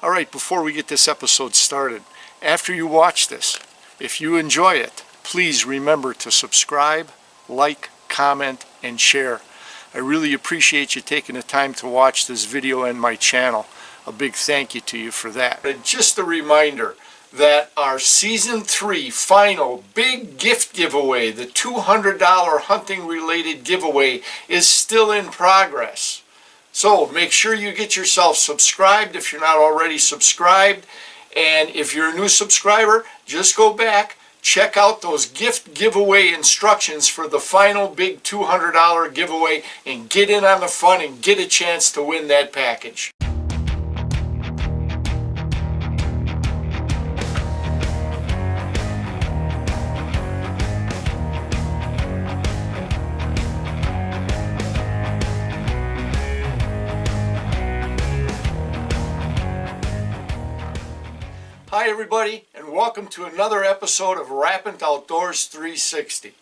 All right, before we get this episode started, after you watch this, if you enjoy it, please remember to subscribe, like, comment, and share. I really appreciate you taking the time to watch this video and my channel. A big thank you to you for that. And just a reminder that our Season 3 final big gift giveaway, the $200 hunting related giveaway, is still in progress. So make sure you get yourself subscribed if you're not already subscribed. And if you're a new subscriber, just go back, check out those gift giveaway instructions for the final big $200 giveaway and get in on the fun and get a chance to win that package. Hi everybody, and welcome to another episode of Rapid Outdoors 360.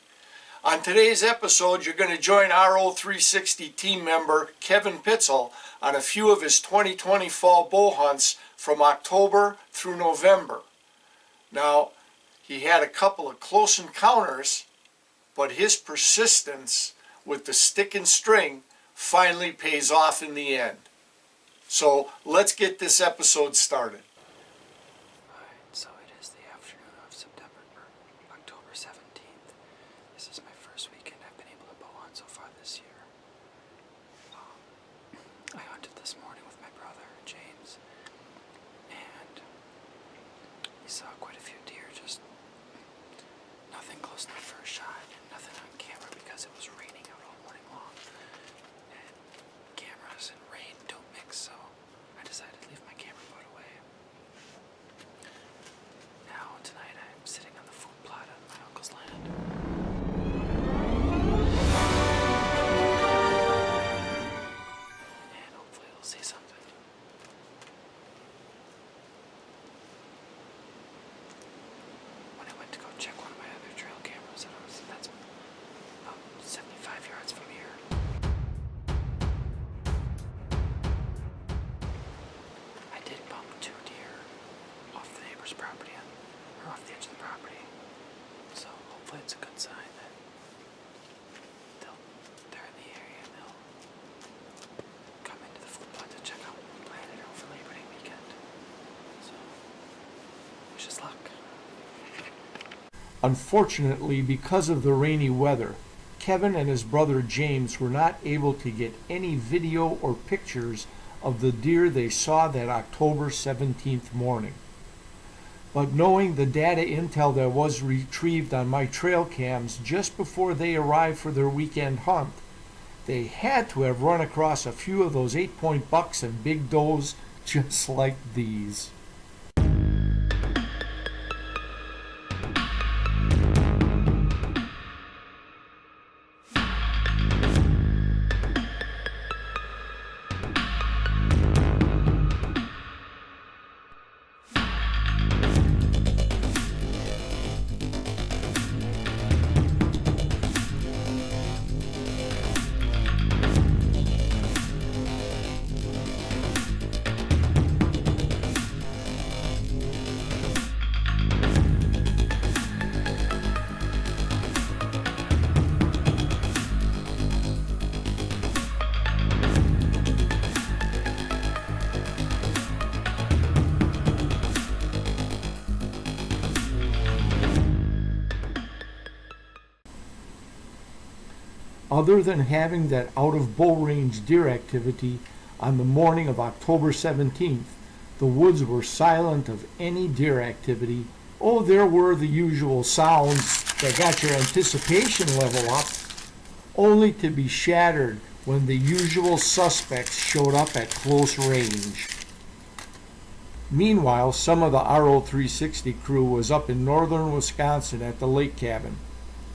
On today's episode, you're going to join RO360 team member Kevin Pitzl on a few of his 2020 fall bow hunts from October through November. Now, he had a couple of close encounters, but his persistence with the stick and string finally pays off in the end. So let's get this episode started. So it is the afternoon of October 17th. This is my first weekend I've been able to bow hunt so far this year. I hunted this morning with my brother, James, and we saw quite a few deer, just nothing close to the first shot, and nothing on camera because it was raining out all morning long. And cameras and rain don't mix, so I decided to leave my camera put away. Now, tonight I'm sitting on the food plot on my uncle's land. And hopefully we'll see something. When I went to go check one of my other trail cameras, that's about 75 yards from here. I did bump two deer off the neighbor's property, or off the edge of the property. So hopefully it's a good sign that they're in the area and they'll come into the food plot to check out what we planted over Labor Day weekend. So wish us luck. Unfortunately, because of the rainy weather, Kevin and his brother James were not able to get any video or pictures of the deer they saw that October 17th morning. But knowing the data intel that was retrieved on my trail cams just before they arrived for their weekend hunt, they had to have run across a few of those 8-point bucks and big does just like these. Other than having that out of bow range deer activity on the morning of October 17th, the woods were silent of any deer activity. Oh, there were the usual sounds that got your anticipation level up, only to be shattered when the usual suspects showed up at close range. Meanwhile, some of the RO360 crew was up in northern Wisconsin at the lake cabin,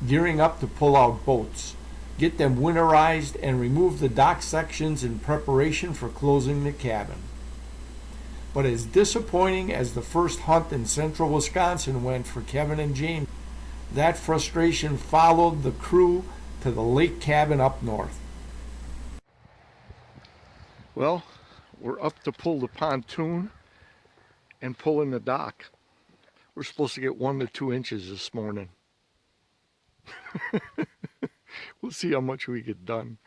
gearing up to pull out boats, get them winterized, and remove the dock sections in preparation for closing the cabin. But as disappointing as the first hunt in central Wisconsin went for Kevin and James, that frustration followed the crew to the lake cabin up north. Well, we're up to pull the pontoon and pull in the dock. We're supposed to get 1 to 2 inches this morning. We'll see how much we get done.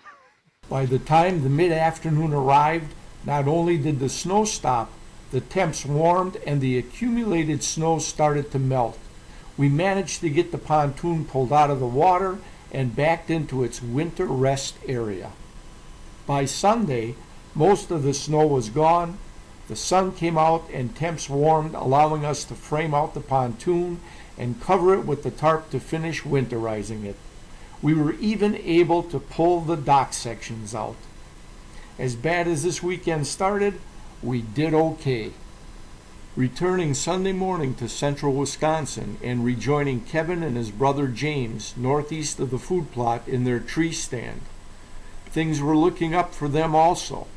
By the time the mid-afternoon arrived, not only did the snow stop, the temps warmed and the accumulated snow started to melt. We managed to get the pontoon pulled out of the water and backed into its winter rest area. By Sunday, most of the snow was gone. The sun came out and temps warmed, allowing us to frame out the pontoon and cover it with the tarp to finish winterizing it. We were even able to pull the dock sections out. As bad as this weekend started, we did okay. Returning Sunday morning to central Wisconsin and rejoining Kevin and his brother James northeast of the food plot in their tree stand. Things were looking up for them also.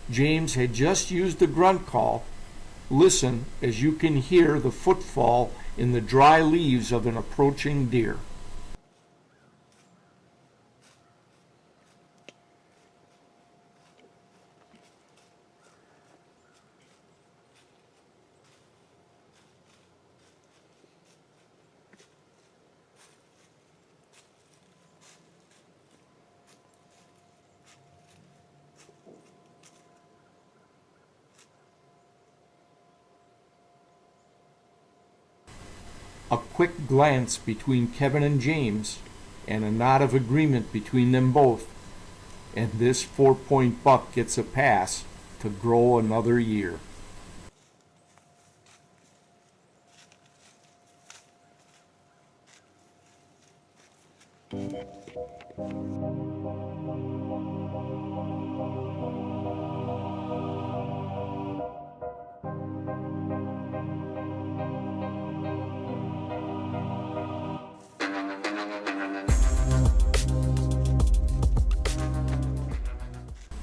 James had just used the grunt call. Listen as you can hear the footfall in the dry leaves of an approaching deer. A quick glance between Kevin and James, and a nod of agreement between them both, and this 4-point buck gets a pass to grow another year.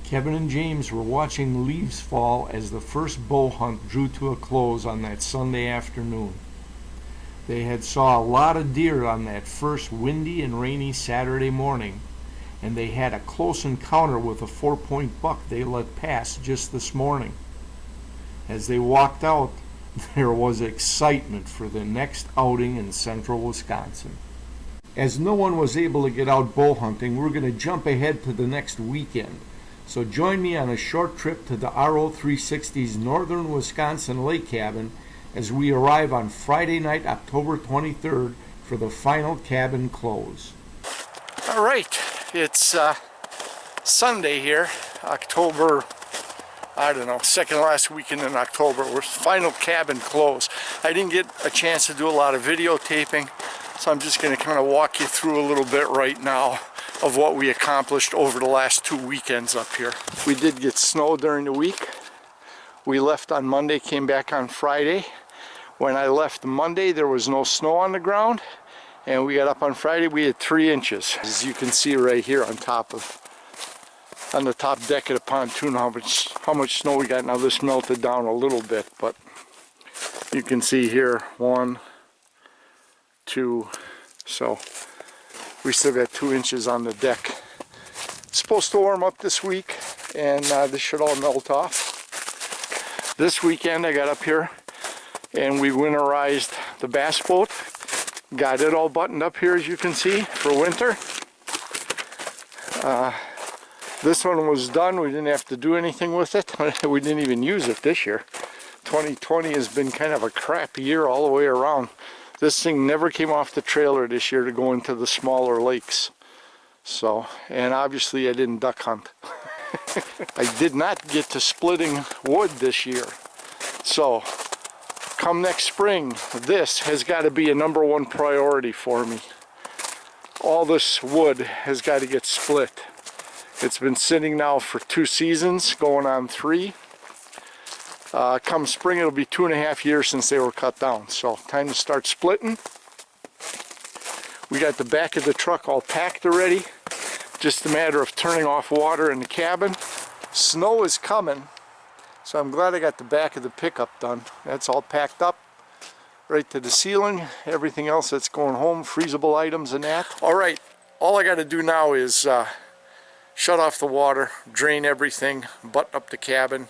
Kevin and James were watching the leaves fall as the first bow hunt drew to a close on that Sunday afternoon. They had saw a lot of deer on that first windy and rainy Saturday morning, and they had a close encounter with a 4-point buck they let pass just this morning. As they walked out, there was excitement for the next outing in central Wisconsin. As no one was able to get out bow hunting, we're going to jump ahead to the next weekend. So join me on a short trip to the RO360's northern Wisconsin lake cabin as we arrive on Friday night, October 23rd for the final cabin close. All right, it's Sunday here, October, I don't know, second last weekend in October. We're final cabin close. I didn't get a chance to do a lot of videotaping, so I'm just going to kind of walk you through a little bit right now of what we accomplished over the last 2 weekends up here. We did get snow during the week. We left on Monday, came back on Friday. When I left Monday, there was no snow on the ground, and we got up on Friday, we had 3 inches. As you can see right here on the top deck of the pontoon, how much snow we got. Now this melted down a little bit, but you can see here, 1, 2, so we still got 2 inches on the deck. It's supposed to warm up this week, and this should all melt off. This weekend I got up here and we winterized the bass boat. Got it all buttoned up here, as you can see, for winter. This one was done. We didn't have to do anything with it. We didn't even use it this year. 2020 has been kind of a crap year all the way around. This thing never came off the trailer this year to go into the smaller lakes. So, and obviously I didn't duck hunt. I did not get to splitting wood this year. So, come next spring, this has got to be a #1 priority for me. All this wood has got to get split. It's been sitting now for 2 seasons, going on 3. Come spring, it'll be 2.5 years since they were cut down. So time to start splitting. We got the back of the truck all packed already. Just a matter of turning off water in the cabin. Snow is coming, so I'm glad I got the back of the pickup done. That's all packed up right to the ceiling. Everything else that's going home, freezable items and that. All right, all I got to do now is shut off the water, drain everything, button up the cabin,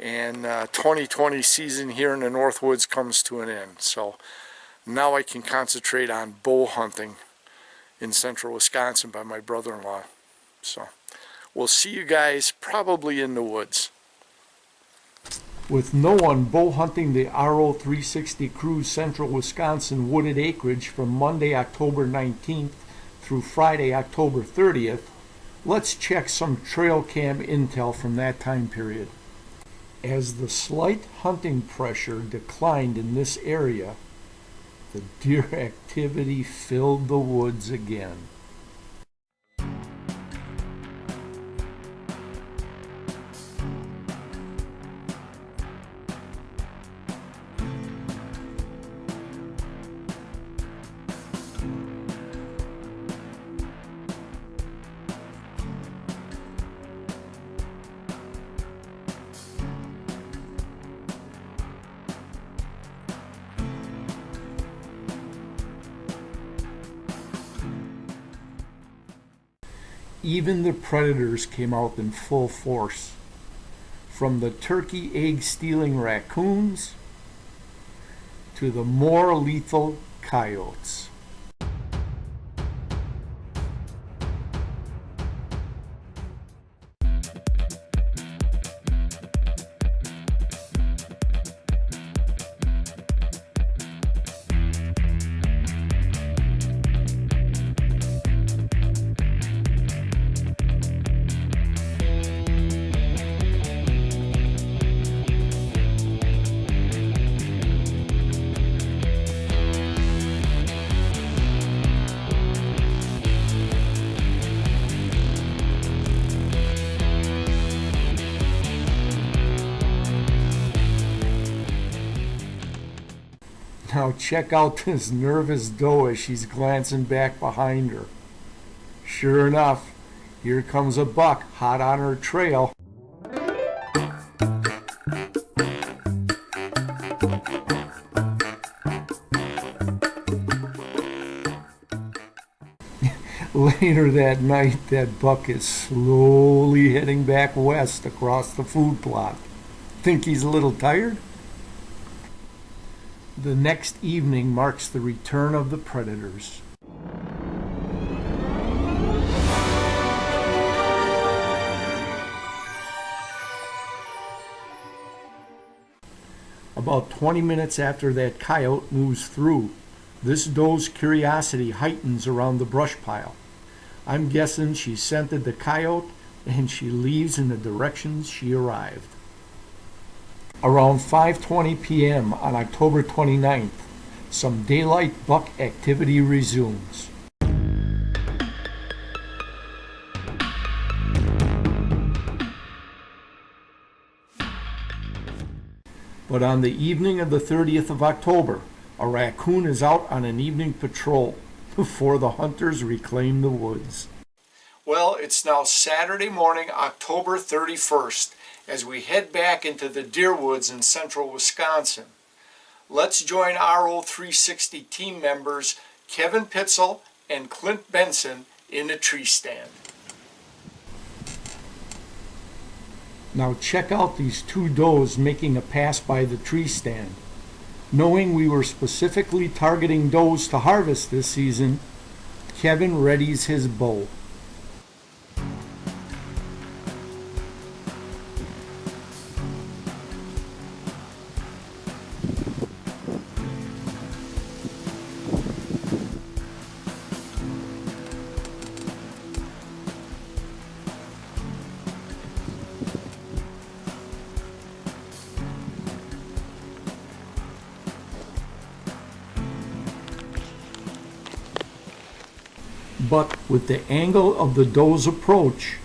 and 2020 season here in the Northwoods comes to an end. So now I can concentrate on bow hunting in central Wisconsin by my brother-in-law. So we'll see you guys probably in the woods. With no one bow hunting the RO360 Cruise Central Wisconsin wooded acreage from Monday, October 19th through Friday, October 30th, let's check some trail cam intel from that time period. As the slight hunting pressure declined in this area, the deer activity filled the woods again. Even the predators came out in full force. From the turkey egg-stealing raccoons to the more lethal coyotes. Now check out this nervous doe as she's glancing back behind her. Sure enough, here comes a buck hot on her trail. Later that night, that buck is slowly heading back west across the food plot. Think he's a little tired? The next evening marks the return of the predators. About 20 minutes after that coyote moves through, this doe's curiosity heightens around the brush pile. I'm guessing she scented the coyote and she leaves in the direction she arrived. Around 5:20 p.m. on October 29th, some daylight buck activity resumes. But on the evening of the 30th of October, a raccoon is out on an evening patrol before the hunters reclaim the woods. Well, it's now Saturday morning, October 31st, as we head back into the deer woods in central Wisconsin. Let's join RO360 team members Kevin Pitzl and Clint Benson in the tree stand. Now check out these two does making a pass by the tree stand. Knowing we were specifically targeting does to harvest this season, Kevin readies his bow. But with the angle of the doe's approach,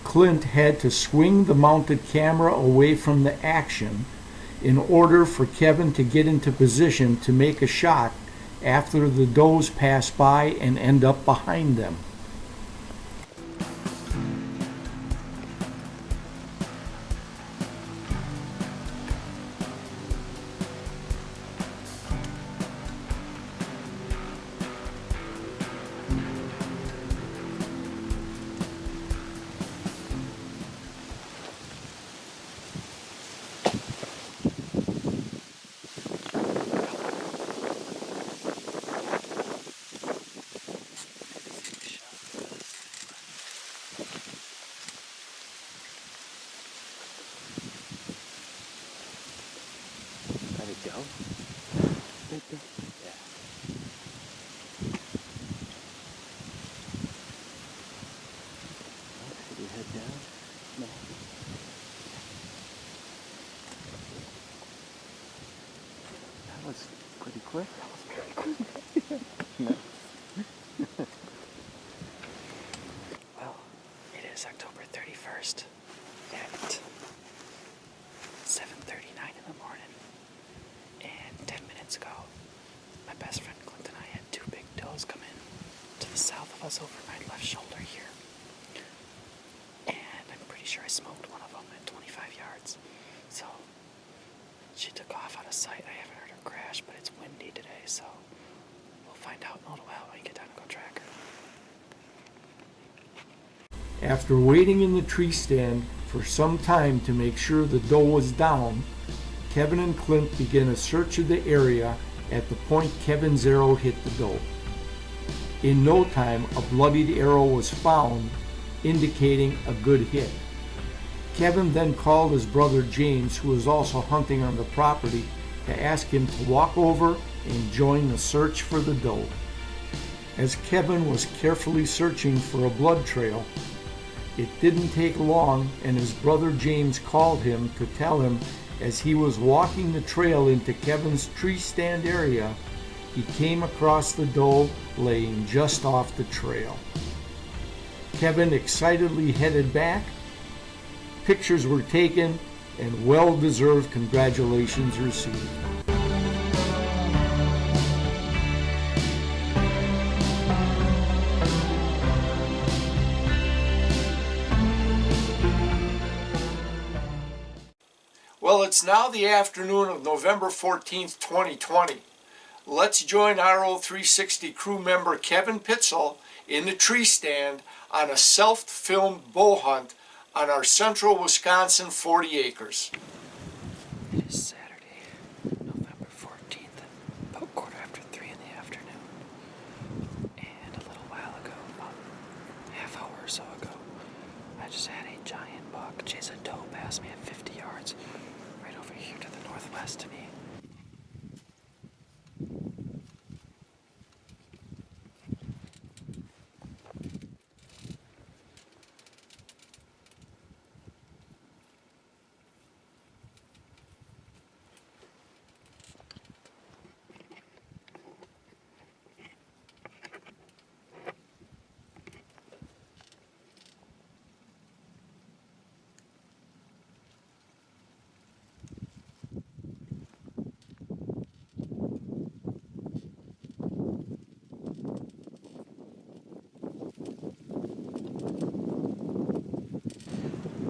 Clint had to swing the mounted camera away from the action in order for Kevin to get into position to make a shot after the does pass by and end up behind them. Right there? Yeah. Should we head down? No. That was pretty quick. That was very quick. Nice. Well, it is October 31st at 7:39 in the morning. And 10 minutes ago, my best friend Clint and I had two big does come in to the south of us over my left shoulder here. And I'm pretty sure I smoked one of them at 25 yards. So she took off out of sight. I haven't heard her crash, but it's windy today, so we'll find out in a little while when we get down and go track her. After waiting in the tree stand for some time to make sure the doe was down, Kevin and Clint began a search of the area at the point Kevin's arrow hit the doe. In no time, a bloodied arrow was found, indicating a good hit. Kevin then called his brother James, who was also hunting on the property, to ask him to walk over and join the search for the doe. As Kevin was carefully searching for a blood trail, it didn't take long and his brother James called him to tell him as he was walking the trail into Kevin's tree stand area, he came across the doe laying just off the trail. Kevin excitedly headed back. Pictures were taken and well-deserved congratulations received. Well, it's now the afternoon of November 14th, 2020. Let's join RO360 crew member Kevin Pitzl in the tree stand on a self-filmed bow hunt on our central Wisconsin 40 acres. It is Saturday, November 14th, about 3:15 in the afternoon. And a little while ago, about a half hour or so ago, I just had a giant buck chase a doe past me at 50 yards, right over here to the northwest of me.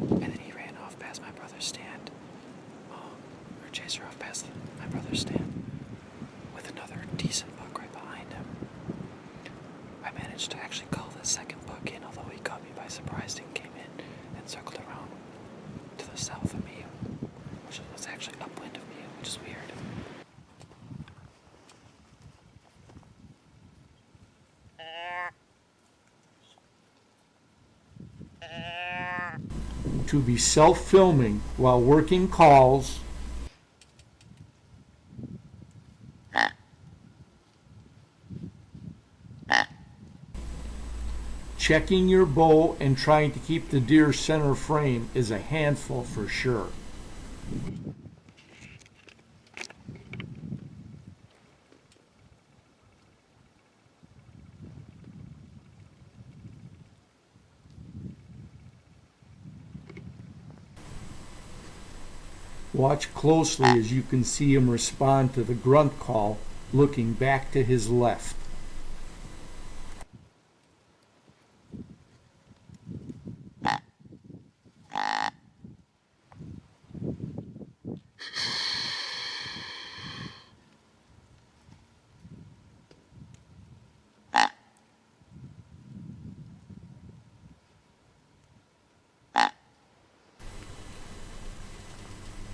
And then he ran off past my brother's stand, or chased her off past my brother's stand, with another decent buck right behind him. I managed to actually call the second buck in, although he caught me by surprise and came in and circled around to the south of me, which was actually upwind of me, which is weird. To be self-filming while working calls, checking your bow and trying to keep the deer center frame is a handful for sure. Watch closely as you can see him respond to the grunt call, looking back to his left.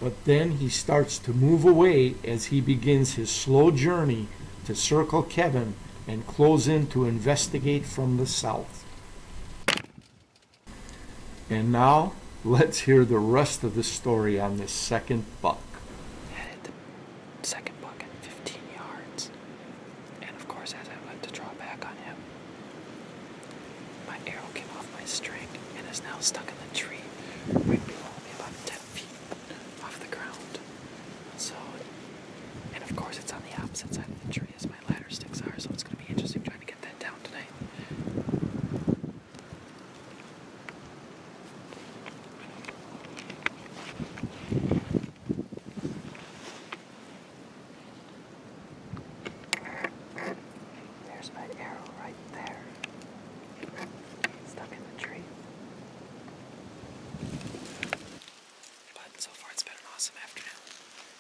But then he starts to move away as he begins his slow journey to circle Kevin and close in to investigate from the south. And now, let's hear the rest of the story on this second buck. Headed the second opposite side of the tree as my ladder sticks are, so it's going to be interesting trying to get that down tonight. There's my arrow right there. Stuck in the tree. But so far it's been an awesome afternoon.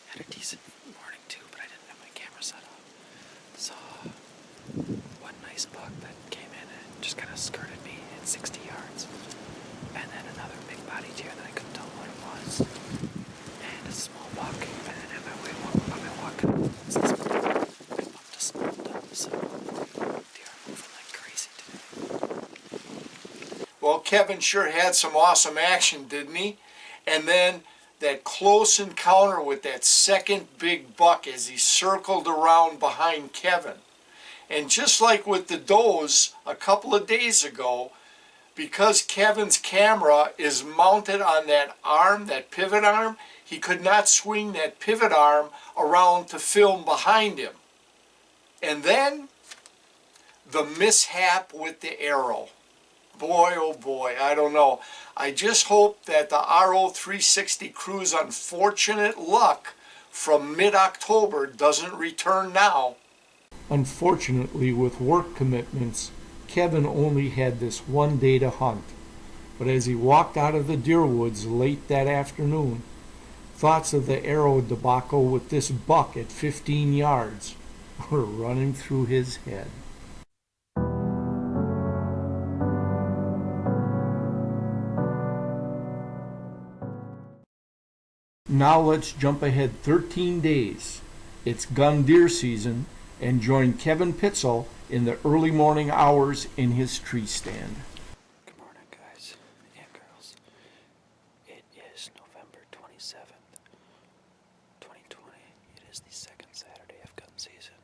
Had a decent morning too, but I didn't have my camera set up. Saw one nice buck that came in and just kind of skirted me at 60 yards. And then another big body deer that I couldn't tell what it was. And a small buck. And then on my walk up, I bumped a small doe. So deer are moving like crazy today. Well, Kevin sure had some awesome action, didn't he? And then that close encounter with that second big buck as he circled around behind Kevin. And just like with the does a couple of days ago, because Kevin's camera is mounted on that arm, that pivot arm, he could not swing that pivot arm around to film behind him. And then the mishap with the arrow. Boy, oh boy, I don't know. I just hope that the RO360 crew's unfortunate luck from mid-October doesn't return now. Unfortunately, with work commitments, Kevin only had this one day to hunt. But as he walked out of the deer woods late that afternoon, thoughts of the arrow debacle with this buck at 15 yards were running through his head. Now let's jump ahead 13 days. It's gun deer season, and join Kevin Pitzl in the early morning hours in his tree stand. Good morning, guys and girls. It is November 27th, 2020. It is the second Saturday of gun season.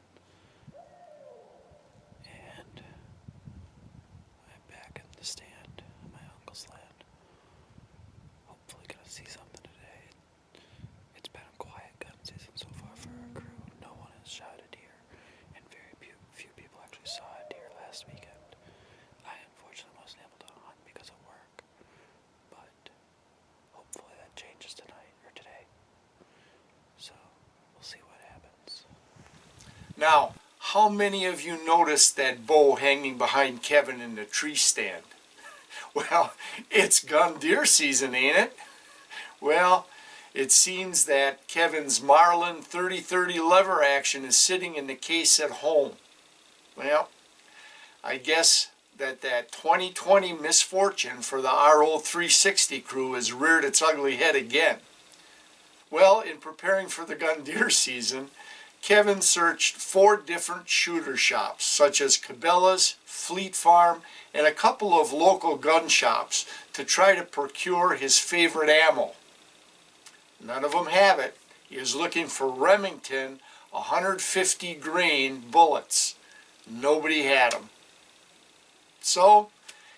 And I'm back in the stand on my uncle's land. Hopefully gonna see something today. It's been a quiet gun season so far for our crew. No one has shot a deer, and very few people actually saw a deer last weekend. I unfortunately wasn't able to hunt because of work, but hopefully that changes tonight or today. So we'll see what happens. Now, how many of you noticed that bow hanging behind Kevin in the tree stand? Well, it's gun deer season, ain't it? Well, it seems that Kevin's Marlin 30-30 lever action is sitting in the case at home. Well, I guess that 2020 misfortune for the RO360 crew has reared its ugly head again. Well, in preparing for the gun deer season, Kevin searched 4 different shooter shops, such as Cabela's, Fleet Farm, and a couple of local gun shops to try to procure his favorite ammo. None of them have it. He is looking for Remington 150 grain bullets. Nobody had them. So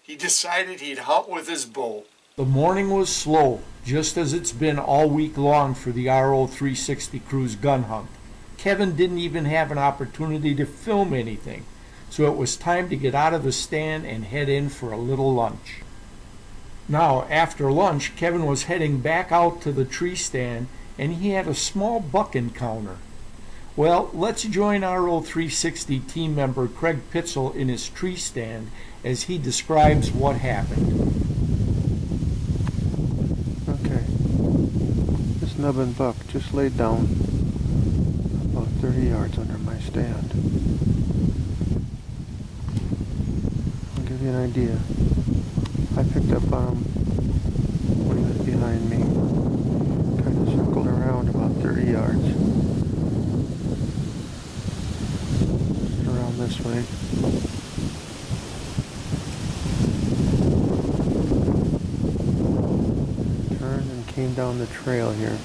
he decided he'd hunt with his bow. The morning was slow, just as it's been all week long for the RO360 crew's gun hunt. Kevin didn't even have an opportunity to film anything, so it was time to get out of the stand and head in for a little lunch. Now, after lunch, Kevin was heading back out to the tree stand, and he had a small buck encounter. Well, let's join RO360 team member Craig Pitzl in his tree stand as he describes what happened. Okay, this nubbin buck just laid down about 30 yards under my stand. I'll give you an idea. I picked up on him when he was behind me. Kind of circled around about 30 yards. Just around this way. Turned and came down the trail here.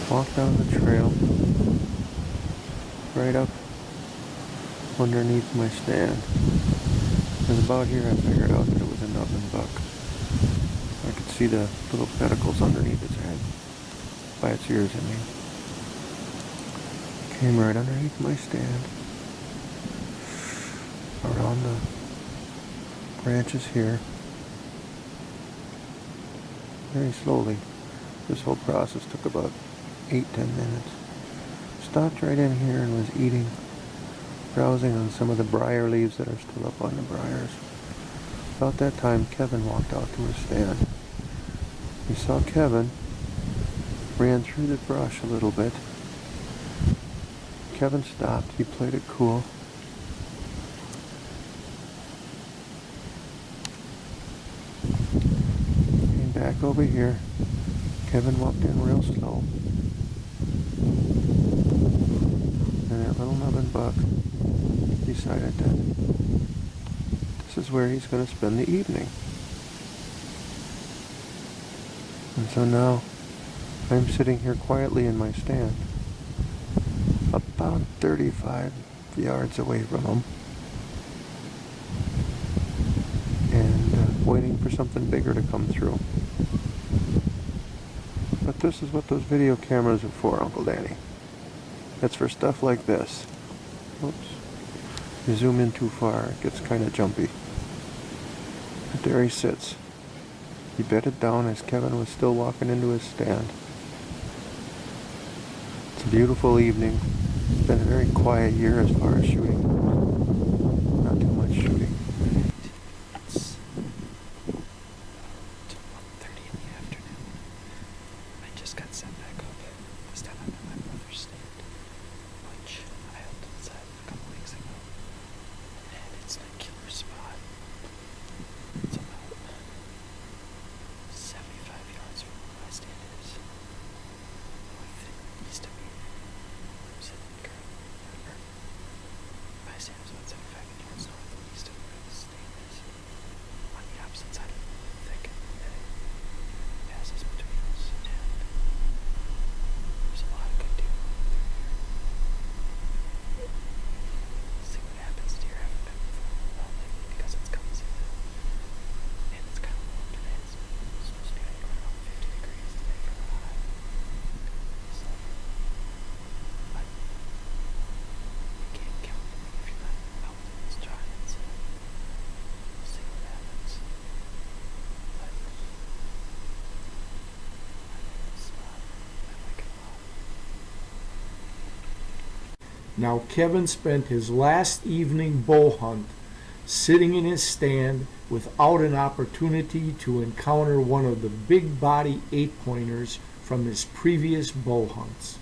Walked down the trail. Right up underneath my stand. And about here I figured out that it was a nubbin buck. I could see the little pedicles underneath its head. By its ears, I mean. Came right underneath my stand, around the branches here, very slowly. This whole process took about 8-10 minutes. Stopped right in here and was eating, browsing on some of the briar leaves that are still up on the briars. About that time, Kevin walked out to his stand. We saw Kevin, ran through the brush a little bit. Kevin stopped, he played it cool. Came back over here. Kevin walked in real slow. And that little nubbin buck decided that this is where he's going to spend the evening. And so now I'm sitting here quietly in my stand, about 35 yards away from him, and waiting for something bigger to come through. But this is what those video cameras are for, Uncle Danny. It's for stuff like this. Oops. You zoom in too far, it gets kind of jumpy. But there he sits. He bedded down as Kevin was still walking into his stand. It's a beautiful evening. It's been a very quiet year as far as shooting. Not too much shooting. It's 1:30 in the afternoon. I just got sent back up. This time I'm at my brother's stand, which I helped inside a couple weeks ago. And it's a killer spot. It's about 75 yards from where my stand is. East of me. I'm sitting currently. My stand is about 75 yards northeast of where the stand is. On the opposite side of the thicket that passes between us, and there's a lot of good deer through here. See what happens. Deer haven't been lately because it's coming season, and it's kind of warm today. It's supposed to be like around 50 degrees today for the high. So, but you can't count on me if you're not out there. It's dry. So we'll see what happens. But I'm in this spot. I like it a lot. Now Kevin spent his last evening bow hunt sitting in his stand without an opportunity to encounter one of the big body 8-pointers from his previous bow hunts.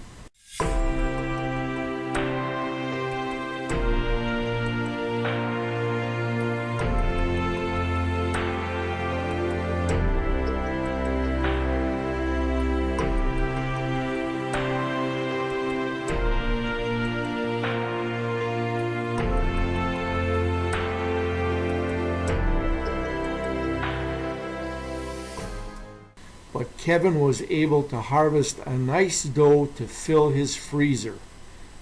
But Kevin was able to harvest a nice doe to fill his freezer,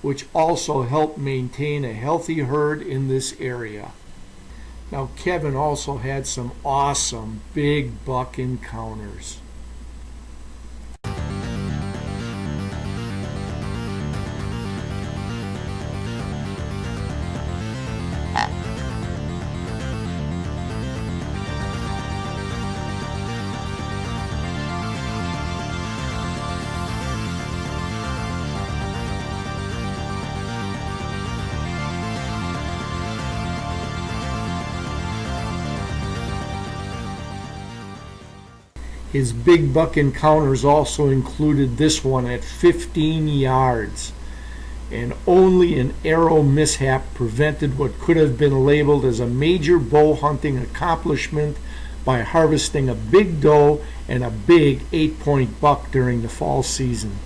which also helped maintain a healthy herd in this area. Now Kevin also had some awesome big buck encounters. His big buck encounters also included this one at 15 yards, and only an arrow mishap prevented what could have been labeled as a major bow hunting accomplishment by harvesting a big doe and a big 8-point buck during the fall season.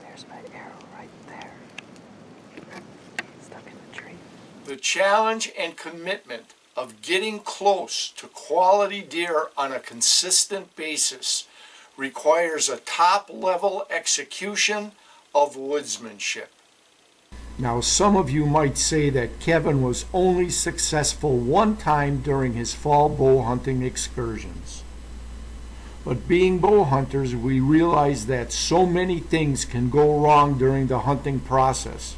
There's my arrow right there. Stuck in the tree. The challenge and commitment of getting close to quality deer on a consistent basis requires a top-level execution of woodsmanship. Now some of you might say that Kevin was only successful one time during his fall bow hunting excursions. But being bow hunters, we realize that so many things can go wrong during the hunting process,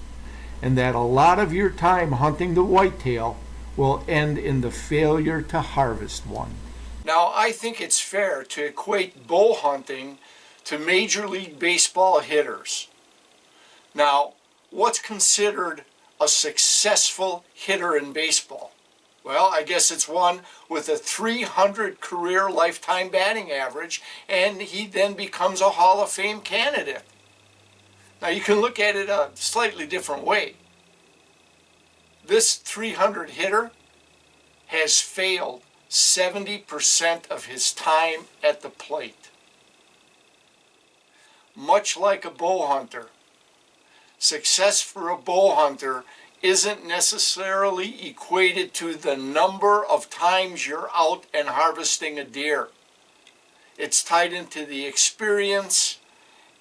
and that a lot of your time hunting the whitetail will end in the failure to harvest one. Now, I think it's fair to equate bow hunting to Major League Baseball hitters. Now, what's considered a successful hitter in baseball? Well, I guess it's one with a 300 career lifetime batting average, and he then becomes a Hall of Fame candidate. Now, you can look at it a slightly different way. This 300 hitter has failed 70% of his time at the plate. Much like a bow hunter, success for a bow hunter isn't necessarily equated to the number of times you're out and harvesting a deer. It's tied into the experience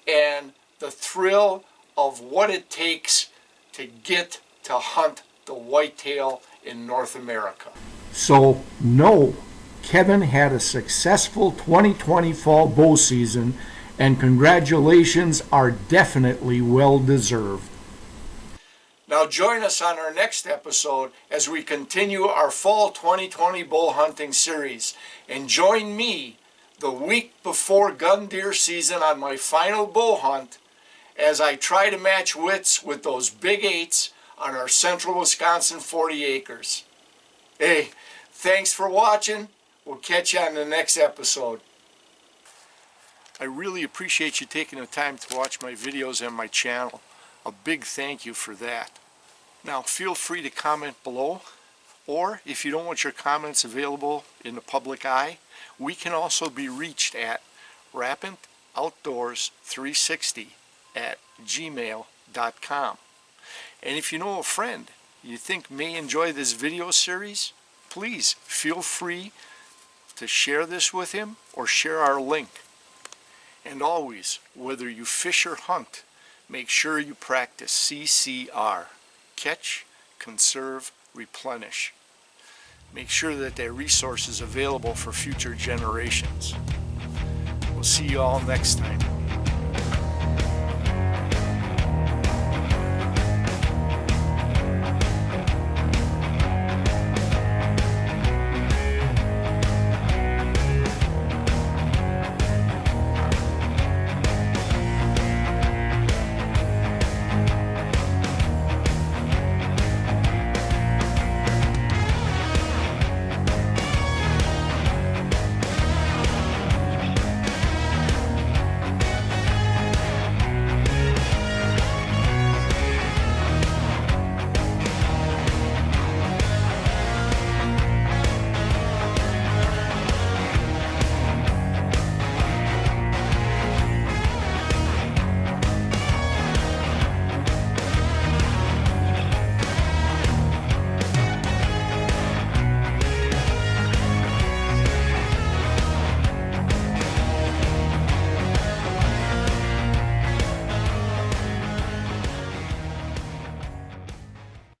and the thrill of what it takes to get to hunt the whitetail in North America. So, no, Kevin had a successful 2020 fall bow season, and congratulations are definitely well deserved. Now join us on our next episode as we continue our fall 2020 bow hunting series. And join me the week before gun deer season on my final bow hunt as I try to match wits with those big eights on our central Wisconsin 40 acres. Hey, thanks for watching. We'll catch you on the next episode. I really appreciate you taking the time to watch my videos on my channel. A big thank you for that. Now feel free to comment below, or if you don't want your comments available in the public eye, we can also be reached at rapintoutdoors360@gmail.com. And if you know a friend you think may enjoy this video series, please feel free to share this with him or share our link. And always, whether you fish or hunt, make sure you practice CCR. Catch, conserve, replenish. Make sure that that resource is available for future generations. We'll see you all next time.